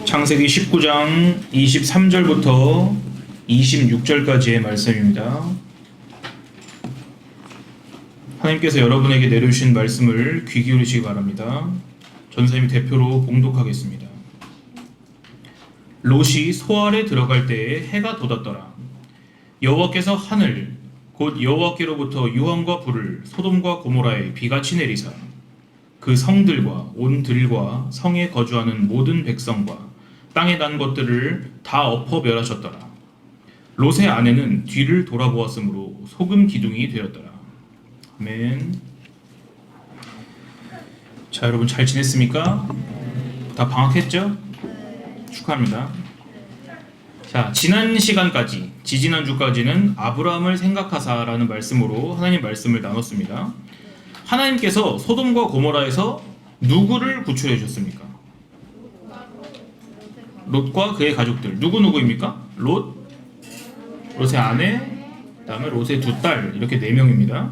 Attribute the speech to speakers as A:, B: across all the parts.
A: 창세기 19장 23절부터 26절까지의 말씀입니다. 하나님께서 여러분에게 내려주신 말씀을 귀 기울이시기 바랍니다. 전사님이 대표로 봉독하겠습니다. 롯이 소알에 들어갈 때에 해가 돋았더라. 여호와께서 하늘 곧 여호와께로부터 유황과 불을 소돔과 고모라에 비같이 내리사 그 성들과 온 들과 성에 거주하는 모든 백성과 땅에 난 것들을 다 엎어 멸하셨더라. 롯의 아내는 뒤를 돌아보았으므로 소금 기둥이 되었더라. 아멘. 자, 여러분 잘 지냈습니까? 다 방학했죠? 축하합니다. 자, 지난 시간까지, 지지난주까지는 아브라함을 생각하사라는 말씀으로 하나님 말씀을 나눴습니다. 하나님께서 소돔과 고모라에서 누구를 구출해 주셨습니까? 롯과 그의 가족들. 누구입니까? 롯의 아내, 그 다음에 롯의 두 딸, 이렇게 4명입니다.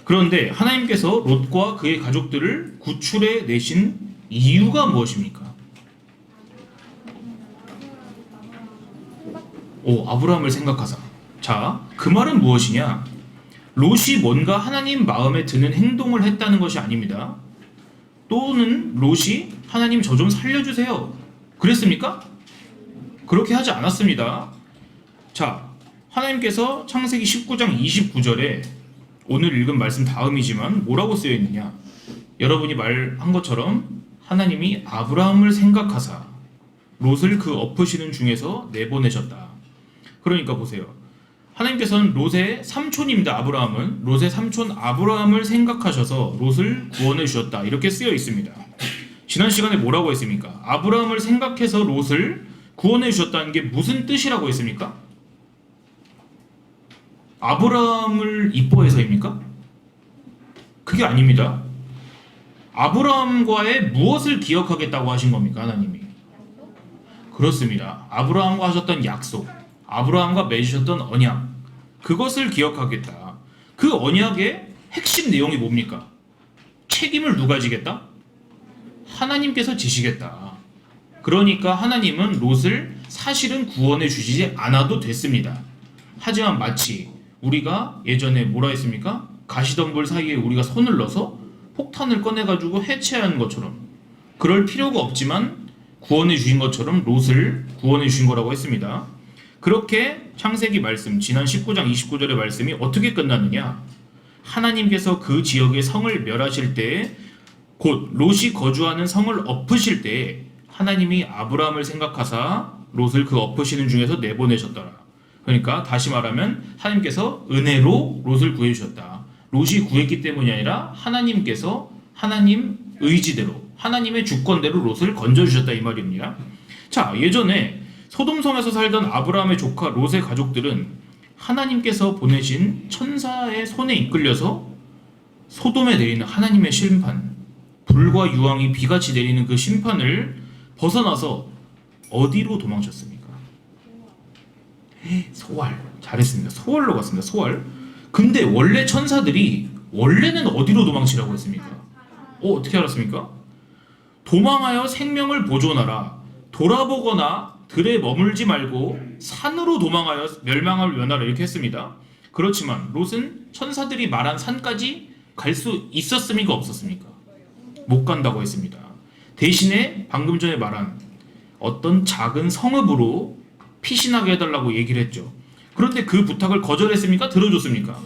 A: 그런데 하나님께서 롯과 그의 가족들을 구출해 내신 이유가 무엇입니까? 아브라함을 생각하사. 자, 그 말은 무엇이냐? 롯이 뭔가 하나님 마음에 드는 행동을 했다는 것이 아닙니다. 또는 롯이 하나님 저 좀 살려주세요 그랬습니까? 그렇게 하지 않았습니다. 자, 하나님께서 창세기 19장 29절에 오늘 읽은 말씀 다음이지만 뭐라고 쓰여 있느냐? 여러분이 말한 것처럼 하나님이 아브라함을 생각하사 롯을 그 엎으시는 중에서 내보내셨다. 그러니까 보세요. 하나님께서는 롯의 삼촌입니다. 아브라함은 롯의 삼촌 아브라함을 생각하셔서 롯을 구원해 주셨다. 이렇게 쓰여 있습니다. 지난 시간에 뭐라고 했습니까? 아브라함을 생각해서 롯을 구원해 주셨다는 게 무슨 뜻이라고 했습니까? 아브라함을 이뻐해서입니까? 그게 아닙니다. 아브라함과의 무엇을 기억하겠다고 하신 겁니까? 하나님이. 그렇습니다. 아브라함과 하셨던 약속, 아브라함과 맺으셨던 언약, 그것을 기억하겠다. 그 언약의 핵심 내용이 뭡니까? 책임을 누가 지겠다? 하나님께서 지시겠다. 그러니까 하나님은 롯을 사실은 구원해 주시지 않아도 됐습니다. 하지만 마치 우리가 예전에 뭐라 했습니까? 가시덤불 사이에 우리가 손을 넣어서 폭탄을 꺼내가지고 해체하는 것처럼, 그럴 필요가 없지만 구원해 주신 것처럼 롯을 구원해 주신 거라고 했습니다. 그렇게 창세기 말씀, 지난 19장 29절의 말씀이 어떻게 끝났느냐? 하나님께서 그 지역의 성을 멸하실 때에, 곧 롯이 거주하는 성을 엎으실 때에 하나님이 아브라함을 생각하사 롯을 그 엎으시는 중에서 내보내셨더라. 그러니까 다시 말하면 하나님께서 은혜로 롯을 구해주셨다. 롯이 구했기 때문이 아니라 하나님께서 하나님 의지대로, 하나님의 주권대로 롯을 건져주셨다, 이 말입니다. 자, 예전에 소돔성에서 살던 아브라함의 조카 롯의 가족들은 하나님께서 보내신 천사의 손에 이끌려서 소돔에 내리는 하나님의 심판, 불과 유황이 비같이 내리는 그 심판을 벗어나서 어디로 도망쳤습니까? 소알. 잘했습니다. 소알로 갔습니다. 소알. 근데 원래 천사들이 원래는 어디로 도망치라고 했습니까? 어떻게 알았습니까? 도망하여 생명을 보존하라. 돌아보거나 들에 머물지 말고 산으로 도망하여 멸망을 면하라, 이렇게 했습니다. 그렇지만 롯은 천사들이 말한 산까지 갈 수 있었습니까? 없었습니까? 못 간다고 했습니다. 대신에 방금 전에 말한 어떤 작은 성읍으로 피신하게 해달라고 얘기를 했죠. 그런데 그 부탁을 거절했습니까? 들어줬습니까?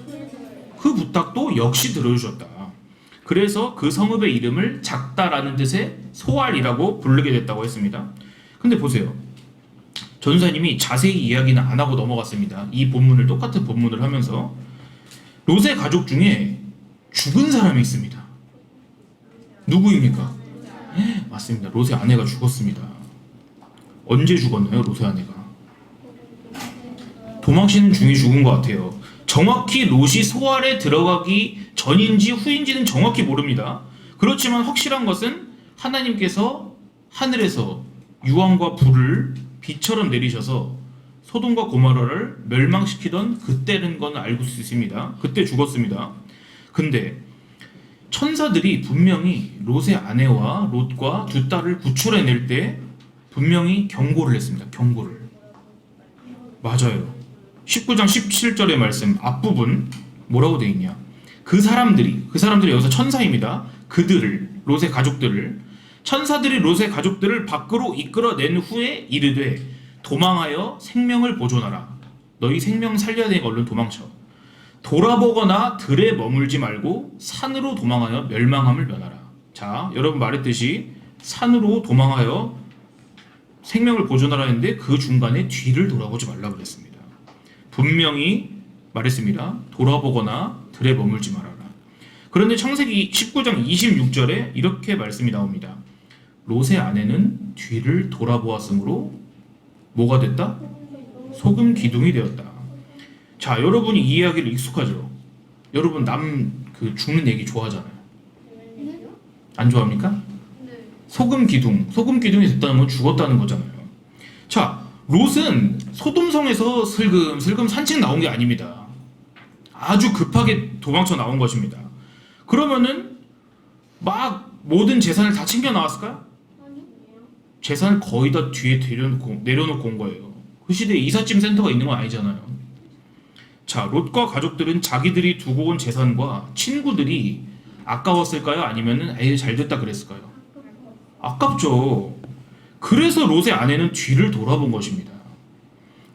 A: 그 부탁도 역시 들어주셨다. 그래서 그 성읍의 이름을 작다라는 뜻의 소알이라고 부르게 됐다고 했습니다. 근데 보세요. 전사님이 자세히 이야기는 안 하고 넘어갔습니다. 이 본문을, 똑같은 본문을 하면서 롯의 가족 중에 죽은 사람이 있습니다. 누구입니까? 맞습니다. 롯의 아내가 죽었습니다. 언제 죽었나요? 롯의 아내가 도망치는 중에 죽은 것 같아요. 정확히 롯이 소알에 들어가기 전인지 후인지는 정확히 모릅니다. 그렇지만 확실한 것은 하나님께서 하늘에서 유황과 불을 비처럼 내리셔서 소돔과 고모라를 멸망시키던 그때는 건 알고 있습니다. 그때 죽었습니다. 근데 천사들이 분명히 롯의 아내와 롯과 두 딸을 구출해낼 때 분명히 경고를 했습니다. 경고를. 맞아요. 19장 17절의 말씀 앞부분 뭐라고 되어 있냐? 그 사람들이 여기서 천사입니다. 그들을, 롯의 가족들을, 천사들이 롯의 가족들을 밖으로 이끌어낸 후에 이르되 도망하여 생명을 보존하라. 너희 생명 살려야 되니까 얼른 도망쳐. 돌아보거나 들에 머물지 말고 산으로 도망하여 멸망함을 면하라. 자, 여러분 말했듯이 산으로 도망하여 생명을 보존하라 했는데 그 중간에 뒤를 돌아보지 말라 그랬습니다. 분명히 말했습니다. 돌아보거나 들에 머물지 말아라. 그런데 창세기 19장 26절에 이렇게 말씀이 나옵니다. 롯의 아내는 뒤를 돌아보았으므로 뭐가 됐다? 소금 기둥이 되었다. 자, 여러분이 이 이야기를 익숙하죠? 여러분 죽는 얘기 좋아하잖아요. 안 좋아합니까? 소금 기둥이 됐다는 건 죽었다는 거잖아요. 자, 롯은 소돔성에서 슬금슬금 산책 나온 게 아닙니다. 아주 급하게 도망쳐 나온 것입니다. 그러면은 막 모든 재산을 다 챙겨 나왔을까요? 재산을 거의 다 뒤에 내려놓고 온 거예요. 그 시대에 이삿짐 센터가 있는 건 아니잖아요. 자, 롯과 가족들은 자기들이 두고 온 재산과 친구들이 아까웠을까요? 아니면은 에이 잘 됐다 그랬을까요? 아깝죠. 그래서 롯의 아내는 뒤를 돌아본 것입니다.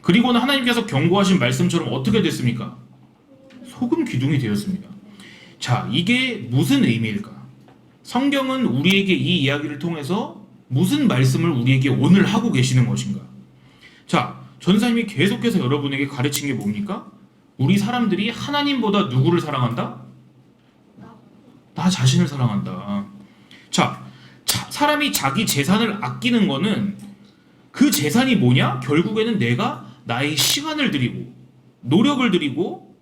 A: 그리고는 하나님께서 경고하신 말씀처럼 어떻게 됐습니까? 소금 기둥이 되었습니다. 자, 이게 무슨 의미일까? 성경은 우리에게 이 이야기를 통해서 무슨 말씀을 우리에게 오늘 하고 계시는 것인가? 자, 전사님이 계속해서 여러분에게 가르친 게 뭡니까? 우리 사람들이 하나님보다 누구를 사랑한다? 나 자신을 사랑한다. 자, 사람이 자기 재산을 아끼는 거는 그 재산이 뭐냐? 결국에는 내가 나의 시간을 들이고 노력을 들이고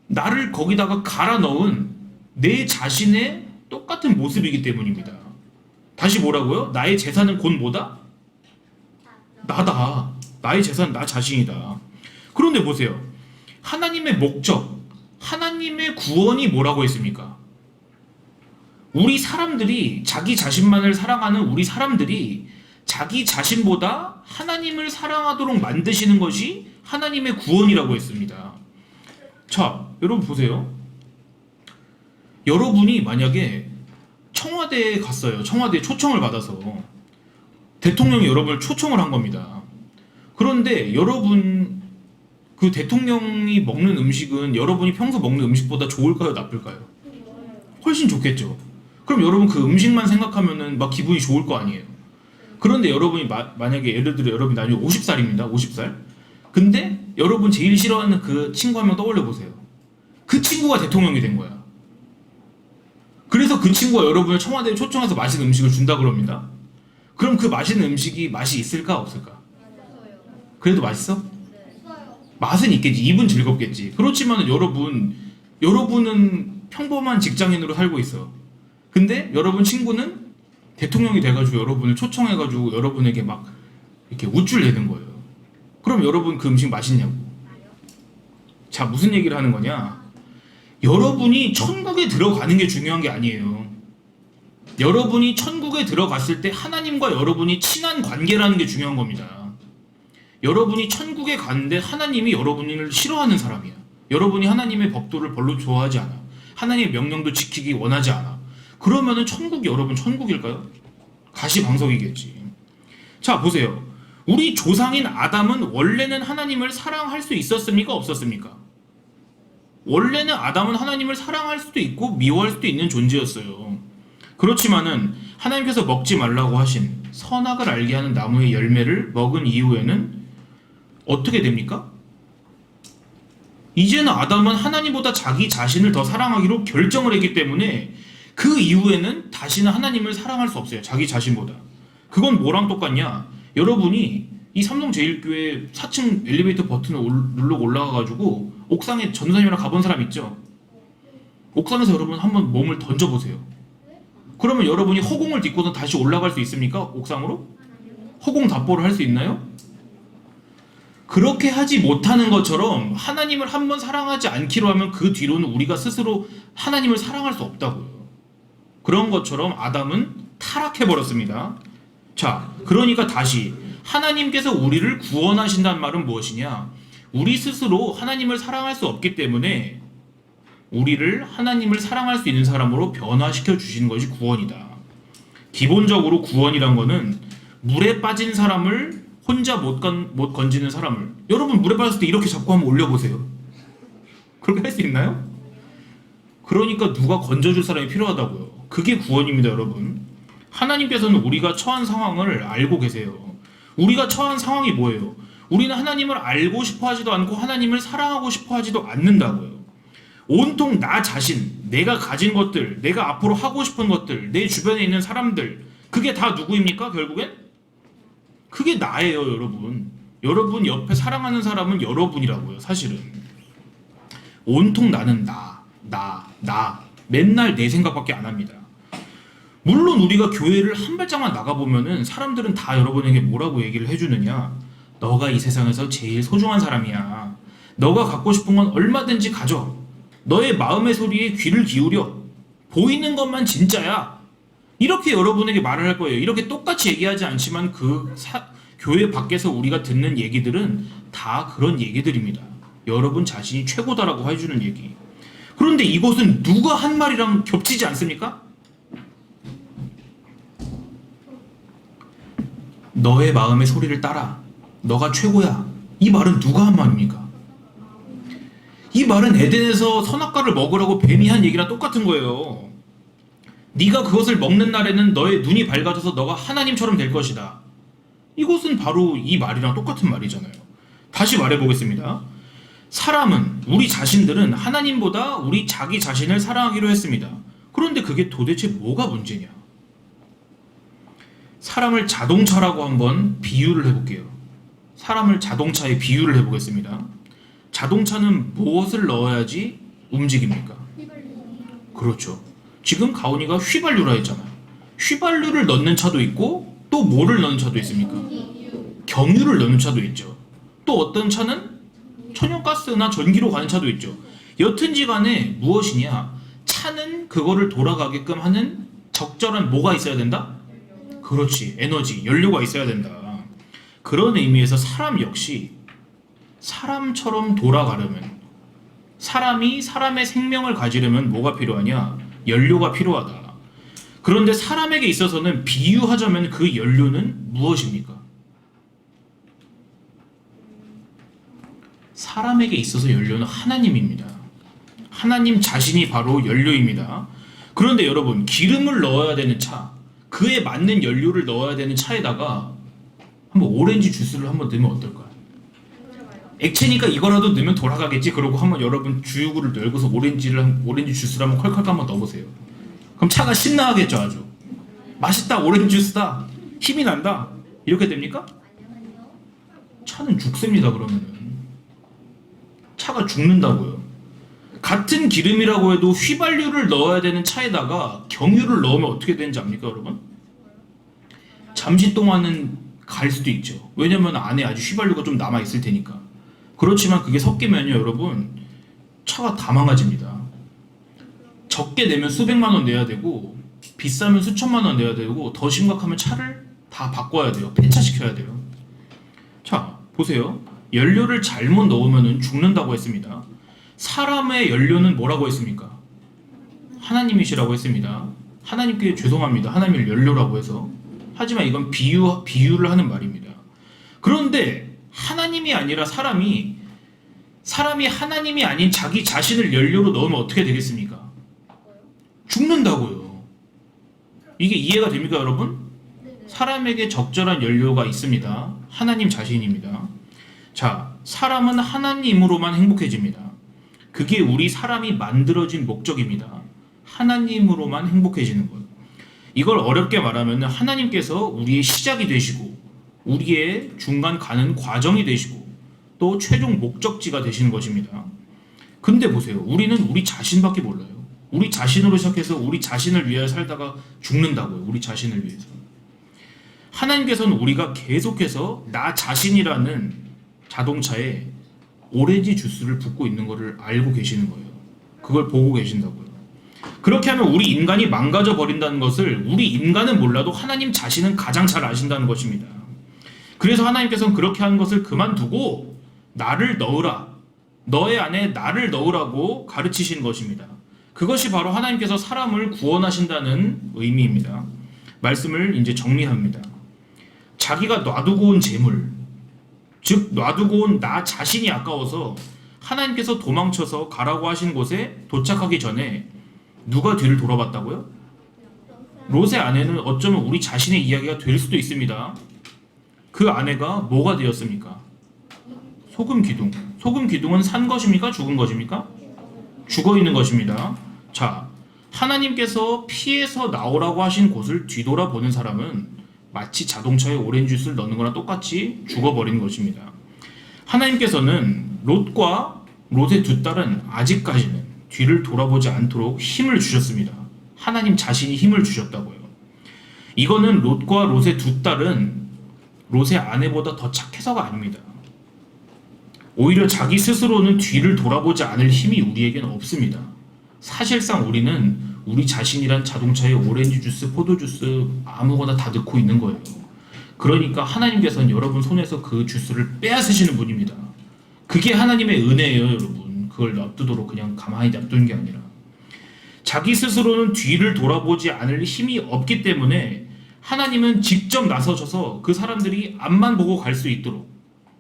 A: 나를 거기다가 갈아 넣은 내 자신의 똑같은 모습이기 때문입니다. 다시 뭐라고요? 나의 재산은 곧 뭐다? 나다. 나의 재산은 나 자신이다. 그런데 보세요. 하나님의 목적, 하나님의 구원이 뭐라고 했습니까? 우리 사람들이 자기 자신만을 사랑하는 우리 사람들이 자기 자신보다 하나님을 사랑하도록 만드시는 것이 하나님의 구원이라고 했습니다. 자, 여러분 보세요. 여러분이 만약에 청와대에 갔어요. 청와대에 초청을 받아서 대통령이 여러분을 초청을 한 겁니다. 그런데 여러분 그 대통령이 먹는 음식은 여러분이 평소 먹는 음식보다 좋을까요? 나쁠까요? 훨씬 좋겠죠. 그럼 여러분 그 음식만 생각하면은 막 기분이 좋을 거 아니에요. 그런데 여러분이 만약에 예를 들어 여러분이 나중에 50살입니다. 50살. 근데 여러분 제일 싫어하는 그 친구 한 명 떠올려 보세요. 그 친구가 대통령이 된 거야. 그래서 그 친구가 여러분을 청와대에 초청해서 맛있는 음식을 준다 그럽니다. 그럼 그 맛있는 음식이 맛이 있을까 없을까? 그래도 맛있어? 맛은 있겠지. 입은 즐겁겠지. 그렇지만 여러분은 평범한 직장인으로 살고 있어. 근데 여러분 친구는 대통령이 돼가지고 여러분을 초청해가지고 여러분에게 막 이렇게 우쭐 내는 거예요. 그럼 여러분 그 음식 맛있냐고. 자, 무슨 얘기를 하는 거냐? 여러분이 천국에 들어가는 게 중요한 게 아니에요. 여러분이 천국에 들어갔을 때 하나님과 여러분이 친한 관계라는 게 중요한 겁니다. 여러분이 천국에 가는데 하나님이 여러분을 싫어하는 사람이야. 여러분이 하나님의 법도를 별로 좋아하지 않아. 하나님의 명령도 지키기 원하지 않아. 그러면은 천국이 여러분 천국일까요? 가시방석이겠지. 자, 보세요. 우리 조상인 아담은 원래는 하나님을 사랑할 수 있었습니까? 없었습니까? 원래는 아담은 하나님을 사랑할 수도 있고 미워할 수도 있는 존재였어요. 그렇지만은 하나님께서 먹지 말라고 하신 선악을 알게 하는 나무의 열매를 먹은 이후에는 어떻게 됩니까? 이제는 아담은 하나님보다 자기 자신을 더 사랑하기로 결정을 했기 때문에 그 이후에는 다시는 하나님을 사랑할 수 없어요. 자기 자신보다. 그건 뭐랑 똑같냐? 여러분이 이 삼성제일교회 4층 엘리베이터 버튼을 누르고 올라가가지고 옥상에 전도사님이랑 가본 사람 있죠? 옥상에서 여러분 한번 몸을 던져보세요. 그러면 여러분이 허공을 딛고서 다시 올라갈 수 있습니까? 옥상으로? 허공 답보를 할 수 있나요? 그렇게 하지 못하는 것처럼 하나님을 한번 사랑하지 않기로 하면 그 뒤로는 우리가 스스로 하나님을 사랑할 수 없다고요. 그런 것처럼 아담은 타락해버렸습니다. 자, 그러니까 다시 하나님께서 우리를 구원하신다는 말은 무엇이냐? 우리 스스로 하나님을 사랑할 수 없기 때문에 우리를 하나님을 사랑할 수 있는 사람으로 변화시켜 주시는 것이 구원이다. 기본적으로 구원이란 거는 물에 빠진 사람을 혼자 못 건지는 사람을, 여러분 물에 빠졌을 때 이렇게 잡고 한번 올려보세요. 그렇게 할 수 있나요? 그러니까 누가 건져줄 사람이 필요하다고요. 그게 구원입니다, 여러분. 하나님께서는 우리가 처한 상황을 알고 계세요. 우리가 처한 상황이 뭐예요? 우리는 하나님을 알고 싶어 하지도 않고 하나님을 사랑하고 싶어 하지도 않는다고요. 온통 나 자신, 내가 가진 것들, 내가 앞으로 하고 싶은 것들, 내 주변에 있는 사람들, 그게 다 누구입니까? 결국엔? 그게 나예요, 여러분. 여러분 옆에 사랑하는 사람은 여러분이라고요, 사실은. 온통 나는 나. 맨날 내 생각밖에 안 합니다. 물론 우리가 교회를 한 발짝만 나가보면은 사람들은 다 여러분에게 뭐라고 얘기를 해주느냐? 너가 이 세상에서 제일 소중한 사람이야. 너가 갖고 싶은 건 얼마든지 가져. 너의 마음의 소리에 귀를 기울여. 보이는 것만 진짜야. 이렇게 여러분에게 말을 할 거예요. 이렇게 똑같이 얘기하지 않지만 교회 밖에서 우리가 듣는 얘기들은 다 그런 얘기들입니다. 여러분 자신이 최고다라고 해주는 얘기. 그런데 이것은 누가 한 말이랑 겹치지 않습니까? 너의 마음의 소리를 따라. 너가 최고야. 이 말은 누가 한 말입니까? 이 말은 에덴에서 선악과를 먹으라고 뱀이 한 얘기랑 똑같은 거예요. 네가 그것을 먹는 날에는 너의 눈이 밝아져서 너가 하나님처럼 될 것이다. 이것은 바로 이 말이랑 똑같은 말이잖아요. 다시 말해보겠습니다. 사람은, 우리 자신들은 하나님보다 우리 자기 자신을 사랑하기로 했습니다. 그런데 그게 도대체 뭐가 문제냐? 사람을 자동차라고 한번 비유를 해볼게요. 사람을 자동차에 비유를 해보겠습니다. 자동차는 무엇을 넣어야지 움직입니까? 그렇죠. 지금 가온이가 휘발유라 했잖아요. 휘발유를 넣는 차도 있고 또 뭐를 넣는 차도 있습니까? 경유를 넣는 차도 있죠. 또 어떤 차는 천연가스나 전기로 가는 차도 있죠. 여튼지 간에 무엇이냐? 차는 그거를 돌아가게끔 하는 적절한 뭐가 있어야 된다? 그렇지. 에너지, 연료가 있어야 된다. 그런 의미에서 사람 역시 사람처럼 돌아가려면, 사람이 사람의 생명을 가지려면 뭐가 필요하냐? 연료가 필요하다. 그런데 사람에게 있어서는 비유하자면 그 연료는 무엇입니까? 사람에게 있어서 연료는 하나님입니다. 하나님 자신이 바로 연료입니다. 그런데 여러분, 기름을 넣어야 되는 차, 그에 맞는 연료를 넣어야 되는 차에다가 한번 오렌지 주스를 한번 넣으면 어떨까요? 액체니까 이거라도 넣으면 돌아가겠지. 그러고 한번 여러분 주유구를 열고서 오렌지 주스를 한번 컬컬 한번 넣어보세요. 그럼 차가 신나하겠죠. 아주 맛있다, 오렌지 주스다, 힘이 난다, 이렇게 됩니까? 차는 죽습니다. 그러면은 차가 죽는다고요. 같은 기름이라고 해도 휘발유를 넣어야 되는 차에다가 경유를 넣으면 어떻게 되는지 압니까, 여러분? 잠시 동안은 갈 수도 있죠. 왜냐면 안에 아주 휘발유가 좀 남아 있을 테니까. 그렇지만 그게 섞이면요, 여러분, 차가 다 망가집니다. 적게 내면 수백만 원 내야 되고, 비싸면 수천만 원 내야 되고, 더 심각하면 차를 다 바꿔야 돼요. 폐차시켜야 돼요. 자, 보세요. 연료를 잘못 넣으면 죽는다고 했습니다. 사람의 연료는 뭐라고 했습니까? 하나님이시라고 했습니다. 하나님께 죄송합니다. 하나님을 연료라고 해서. 하지만 이건 비유를 하는 말입니다. 그런데 하나님이 아니라 사람이 하나님이 아닌 자기 자신을 연료로 넣으면 어떻게 되겠습니까? 죽는다고요. 이게 이해가 됩니까, 여러분? 사람에게 적절한 연료가 있습니다. 하나님 자신입니다. 자, 사람은 하나님으로만 행복해집니다. 그게 우리 사람이 만들어진 목적입니다. 하나님으로만 행복해지는 것. 이걸 어렵게 말하면 하나님께서 우리의 시작이 되시고, 우리의 중간 가는 과정이 되시고, 또 최종 목적지가 되시는 것입니다. 근데 보세요. 우리는 우리 자신밖에 몰라요. 우리 자신으로 시작해서 우리 자신을 위해 살다가 죽는다고요. 우리 자신을 위해서. 하나님께서는 우리가 계속해서 나 자신이라는 자동차에 오렌지 주스를 붓고 있는 것을 알고 계시는 거예요. 그걸 보고 계신다고요. 그렇게 하면 우리 인간이 망가져 버린다는 것을 우리 인간은 몰라도 하나님 자신은 가장 잘 아신다는 것입니다. 그래서 하나님께서는 그렇게 하는 것을 그만두고 나를 넣으라, 너의 안에 나를 넣으라고 가르치신 것입니다. 그것이 바로 하나님께서 사람을 구원하신다는 의미입니다. 말씀을 이제 정리합니다. 자기가 놔두고 온 재물, 즉 놔두고 온 나 자신이 아까워서 하나님께서 도망쳐서 가라고 하신 곳에 도착하기 전에 누가 뒤를 돌아봤다고요? 롯의 아내는 어쩌면 우리 자신의 이야기가 될 수도 있습니다. 그 아내가 뭐가 되었습니까? 소금 기둥. 소금 기둥은 산 것입니까? 죽은 것입니까? 죽어 있는 것입니다. 자, 하나님께서 피해서 나오라고 하신 곳을 뒤돌아보는 사람은 마치 자동차에 오렌지 주스를 넣는 거랑 똑같이 죽어버리는 것입니다. 하나님께서는 롯과 롯의 두 딸은 아직까지는 뒤를 돌아보지 않도록 힘을 주셨습니다. 하나님 자신이 힘을 주셨다고요. 이거는 롯과 롯의 두 딸은 롯의 아내보다 더 착해서가 아닙니다. 오히려 자기 스스로는 뒤를 돌아보지 않을 힘이 우리에게는 없습니다. 사실상 우리는 우리 자신이란 자동차에 오렌지 주스, 포도 주스 아무거나 다 넣고 있는 거예요. 그러니까 하나님께서는 여러분 손에서 그 주스를 빼앗으시는 분입니다. 그게 하나님의 은혜예요, 여러분. 그걸 놔두도록 그냥 가만히 놔두는 게 아니라. 자기 스스로는 뒤를 돌아보지 않을 힘이 없기 때문에 하나님은 직접 나서셔서 그 사람들이 앞만 보고 갈 수 있도록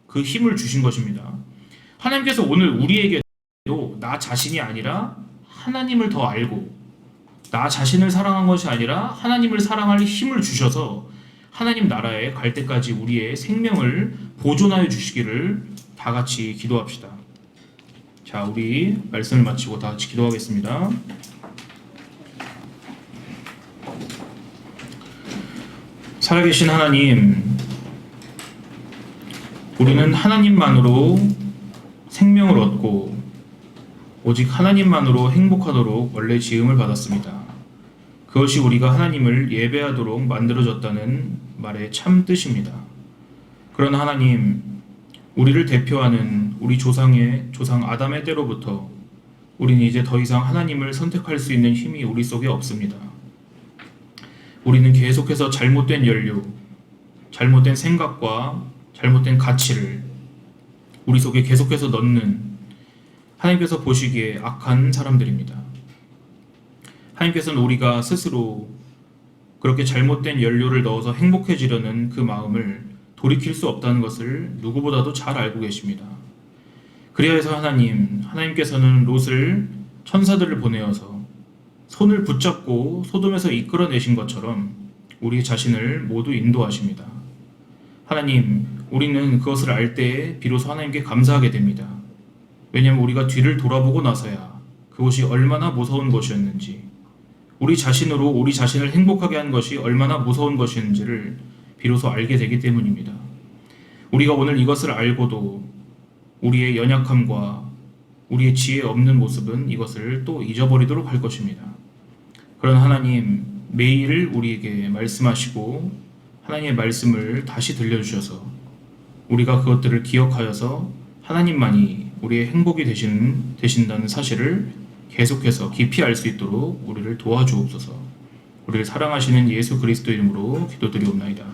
A: 그 힘을 주신 것입니다. 하나님께서 오늘 우리에게도 나 자신이 아니라 하나님을 더 알고 나 자신을 사랑한 것이 아니라 하나님을 사랑할 힘을 주셔서 하나님 나라에 갈 때까지 우리의 생명을 보존하여 주시기를 다 같이 기도합시다. 자, 우리 말씀을 마치고 다 같이 기도하겠습니다. 살아계신 하나님, 우리는 하나님만으로 생명을 얻고 오직 하나님만으로 행복하도록 원래 지음을 받았습니다. 그것이 우리가 하나님을 예배하도록 만들어졌다는 말의 참 뜻입니다. 그러나 하나님, 우리를 대표하는 우리 조상의 조상 아담의 때로부터 우리는 이제 더 이상 하나님을 선택할 수 있는 힘이 우리 속에 없습니다. 우리는 계속해서 잘못된 연료, 잘못된 생각과 잘못된 가치를 우리 속에 계속해서 넣는 하나님께서 보시기에 악한 사람들입니다. 하나님께서는 우리가 스스로 그렇게 잘못된 연료를 넣어서 행복해지려는 그 마음을 돌이킬 수 없다는 것을 누구보다도 잘 알고 계십니다. 그리하여서 하나님께서는 롯을 천사들을 보내어서 손을 붙잡고 소돔에서 이끌어내신 것처럼 우리 자신을 모두 인도하십니다. 하나님, 우리는 그것을 알 때에 비로소 하나님께 감사하게 됩니다. 왜냐하면 우리가 뒤를 돌아보고 나서야 그것이 얼마나 무서운 것이었는지, 우리 자신으로 우리 자신을 행복하게 한 것이 얼마나 무서운 것이었는지를 비로소 알게 되기 때문입니다. 우리가 오늘 이것을 알고도 우리의 연약함과 우리의 지혜 없는 모습은 이것을 또 잊어버리도록 할 것입니다. 그런 하나님, 매일 우리에게 말씀하시고 하나님의 말씀을 다시 들려주셔서 우리가 그것들을 기억하여서 하나님만이 우리의 행복이 되신다는 사실을 계속해서 깊이 알 수 있도록 우리를 도와주옵소서. 우리를 사랑하시는 예수 그리스도 이름으로 기도드리옵나이다.